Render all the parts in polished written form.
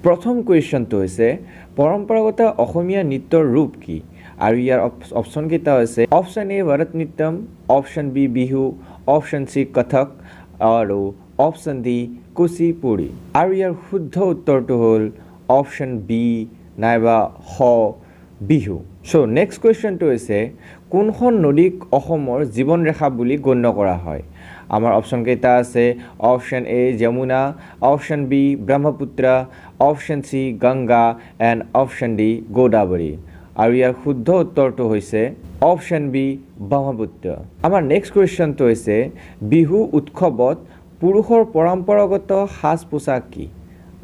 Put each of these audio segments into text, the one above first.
প্ৰথম কুৱেশ্যনটো হৈছে পৰম্পৰাগত অসমীয়া নৃত্যৰ ৰূপ কি আৰু ইয়াৰ অপশ্যন কেইটা হৈছে option A Bharata Natyam, option B Bihu, option C Kathak আৰু অপশ্যন ডি কুচিপুড়ি আৰু ইয়াৰ শুদ্ধ উত্তৰটো হ'ল অপশ্যন বি নাইবা হ বিহু। চ' নেক্সট কুৱেশ্যনটো হৈছে কোনখন নদীক অসমৰ জীৱন ৰেখা বুলি গণ্য কৰা হয়? আমাৰ অপশ্যন কেইটা আছে option A Yamuna, option B Brahmaputra, option C Ganga and option D Godavari আৰু ইয়াৰ শুদ্ধ উত্তৰটো হৈছে অপশ্যন বি ব্ৰহ্মপুত্ৰ। আমাৰ নেক্সট কুৱেশ্যনটো হৈছে বিহু উৎসৱত পুৰুষৰ পৰম্পৰাগত সাজ পোছাক কি?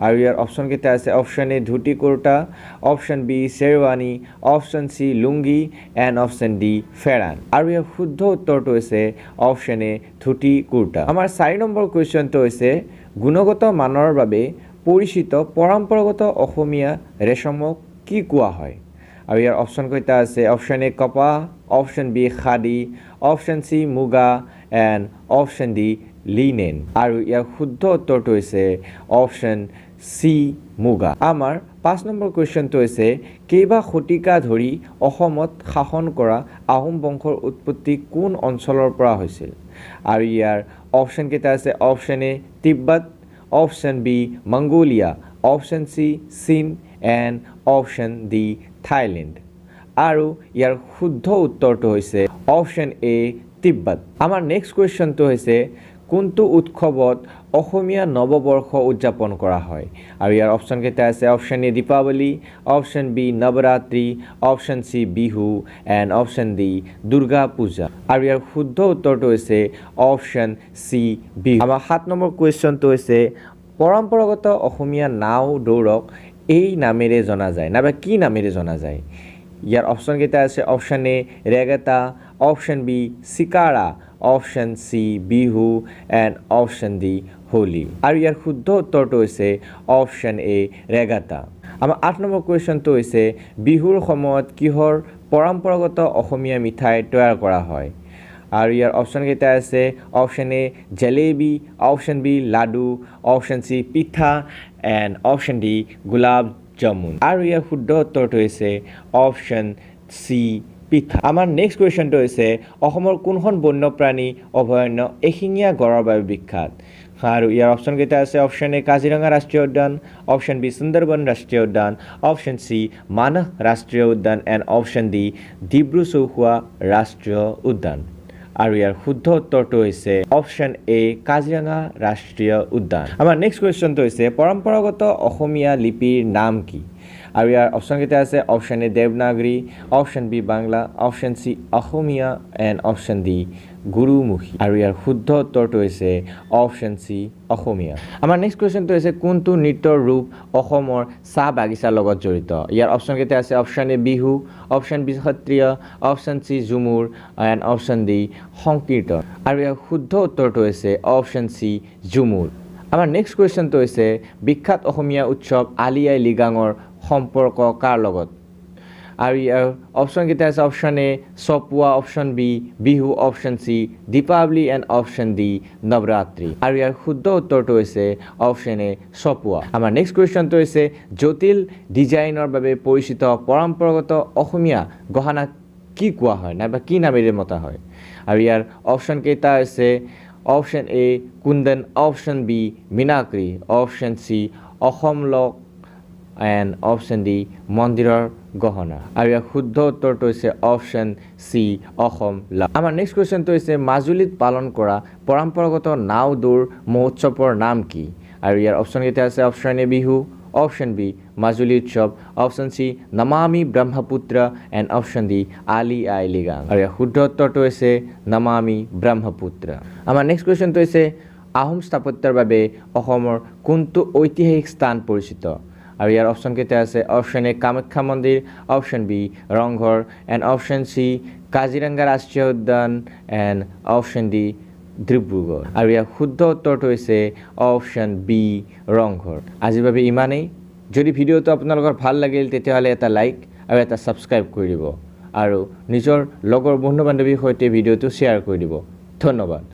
আৰু ইয়াৰ অপশ্যন কেইটা আছে option A dhoti kurta, option B sherwani, option C lungi and option D pheran আৰু ইয়াৰ শুদ্ধ উত্তৰটো হৈছে অপশ্যন এ ধুতি কুৰ্তা। আমাৰ 4 নম্বৰ কুৱেশ্যনটো হৈছে গুণগত মানৰ বাবে পৰিচিত পৰম্পৰাগত অসমীয়া ৰেচমক কি কোৱা হয়? আৰু ইয়াৰ অপশ্যন কেইটা আছে অপশ্যন এ কপাহ, option B khadi, option C muga and option D linen আৰু ইয়াৰ শুদ্ধ উত্তৰটো হৈছে অপশ্যন চি মুগা। আমাৰ 5 নম্বৰ কুৱেশ্যনটো হৈছে কেইবা শতিকা ধৰি অসমত শাসন কৰা আহোম বংশৰ উৎপত্তি কোন অঞ্চলৰ পৰা হৈছিল? আৰু ইয়াৰ অপশ্যন কেইটা আছে অপশ্যন এ তিব্বত, option B Mongolia, option C চীন এণ্ড অপশ্যন ডি থাইলেণ্ড আৰু ইয়াৰ শুদ্ধ উত্তৰটো হৈছে অপশ্যন এ তিব্বত। আমাৰ নেক্সট কুৱেশ্যনটো হৈছে কোনটো উৎসৱত অসমীয়া নৱবৰ্ষ উদযাপন কৰা হয়? আৰু ইয়াৰ অপশ্যন কেইটা আছে option A Deepavali, option B Navratri, option C Bihu and option D Durga Puja আৰু ইয়াৰ শুদ্ধ উত্তৰটো হৈছে অপশ্যন চি বিহু। আমাৰ 7 নম্বৰ কুৱেশ্যনটো হৈছে পৰম্পৰাগত অসমীয়া নাও দৌৰক এই নামেৰে জনা যায় নাইবা কি নামেৰে জনা যায়? ইয়াৰ অপশ্যন কেইটা আছে option A regatta, option B shikara, option C Bihu and option D Holi আৰু ইয়াৰ শুদ্ধ উত্তৰটো হৈছে অপশ্যন এ ৰেগাটা। আমাৰ 8 নম্বৰ কুৱেশ্যনটো হৈছে বিহুৰ সময়ত কিহৰ পৰম্পৰাগত অসমীয়া মিঠাই তৈয়াৰ কৰা হয়? আৰু ইয়াৰ অপশ্যন কেইটা আছে option A jalebi, option B laddu, option C pitha and option D gulab jamun আৰু ইয়াৰ শুদ্ধ উত্তৰটো হৈছে অপশ্যন চি পিঠা। আমাৰ নেক্সট কুৱেশ্যনটো হৈছে অসমৰ কোনখন বন্যপ্ৰাণী অভয়াৰণ্য এশিঙীয়া গঁড়ৰ বাবে বিখ্যাত? আৰু ইয়াৰ অপশ্যন কেইটা আছে অপশ্যন এ কাজিৰঙা ৰাষ্ট্ৰীয় উদ্যান, অপশ্যন বি সুন্দৰবন ৰাষ্ট্ৰীয় উদ্যান, অপশ্যন চি মানস ৰাষ্ট্ৰীয় উদ্যান and option D Dibru Saikhowa ৰাষ্ট্ৰীয় উদ্যান আৰু ইয়াৰ শুদ্ধ উত্তৰটো হৈছে অপশ্যন এ কাজিৰঙা ৰাষ্ট্ৰীয় উদ্যান। আমাৰ নেক্সট কুৱেশ্যনটো হৈছে পৰম্পৰাগত অসমীয়া লিপিৰ নাম কি? আৰু ইয়াৰ অপশ্যন কেইটা আছে option A Devanagari, option B Bangla, option C Asomiya and option D Gurmukhi আৰু ইয়াৰ শুদ্ধ উত্তৰটো হৈছে অপশ্যন চি অসমীয়া। আমাৰ নেক্সট কুৱেশ্যনটো হৈছে কোনটো নৃত্যৰ ৰূপ অসমৰ চাহ বাগিচাৰ লগত জড়িত? ইয়াৰ অপশ্যন কেইটা আছে option A Bihu, option B Sattriya, option C Jhumur and option D Sankirtan আৰু ইয়াৰ শুদ্ধ উত্তৰটো হৈছে অপশ্যন চি ঝুমুৰ। আমাৰ নেক্সট কুৱেশ্যনটো হৈছে বিখ্যাত অসমীয়া উৎসৱ আলি আই লৃগাঙৰ সম্পৰ্ক কাৰ লগত? আৰু ইয়াৰ অপশ্যন কেইটা আছে অপশ্যন এ চপুৱা, option B Bihu, option C Deepawali and option D Navratri আৰু ইয়াৰ শুদ্ধ উত্তৰটো হৈছে অপশ্যন এ চপুৱা। আমাৰ নেক্সট কুৱেশ্যনটো হৈছে জটিল ডিজাইনৰ বাবে পৰিচিত পৰম্পৰাগত অসমীয়া গহনা কি কোৱা হয় নাইবা কি নামেৰে মতা হয়? আৰু ইয়াৰ অপশ্যন কেইটা হৈছে option A Kundan, option B Meenakari, option C Assam লক এণ্ড অপশ্যন ডি মন্দিৰৰ গহনা আৰু ইয়াৰ শুদ্ধ উত্তৰটো হৈছে অপশ্যন চি অসম লক। আমাৰ নেক্সট কুৱেশ্যনটো হৈছে মাজুলীত পালন কৰা পৰম্পৰাগত নাও দৌৰ মহোৎসৱৰ নাম কি? আৰু ইয়াৰ অপশ্যন কেইটা আছে option A Bihu, option B Majuli উৎসৱ, option C Namami Brahmaputra and option D Ali Ai Ligang আৰু ইয়াৰ শুদ্ধ উত্তৰটো হৈছে নমামি ব্ৰহ্মপুত্ৰ। আমাৰ নেক্সট কুৱেশ্যনটো হৈছে আহোম স্থাপত্যৰ বাবে অসমৰ কোনটো ঐতিহাসিক স্থান পৰিচিত? আৰু ইয়াৰ অপশ্যন কেইটা আছে অপশ্যন এ কামাখ্যা মন্দিৰ, option B Rang Ghar and option C Kaziranga ৰাষ্ট্ৰীয় উদ্যান এণ্ড অপশ্যন ডি ডিব্ৰুগড় আৰু ইয়াৰ শুদ্ধ উত্তৰটো হৈছে অপশ্যন বি ৰংঘৰ। আজিৰ বাবে ইমানেই। যদি ভিডিঅ'টো আপোনালোকৰ ভাল লাগিল তেতিয়াহ'লে এটা লাইক আৰু এটা ছাবস্ক্ৰাইব কৰি দিব আৰু নিজৰ লগৰ বন্ধু বান্ধৱীৰ সৈতে ভিডিঅ'টো শ্বেয়াৰ কৰি দিব। ধন্যবাদ।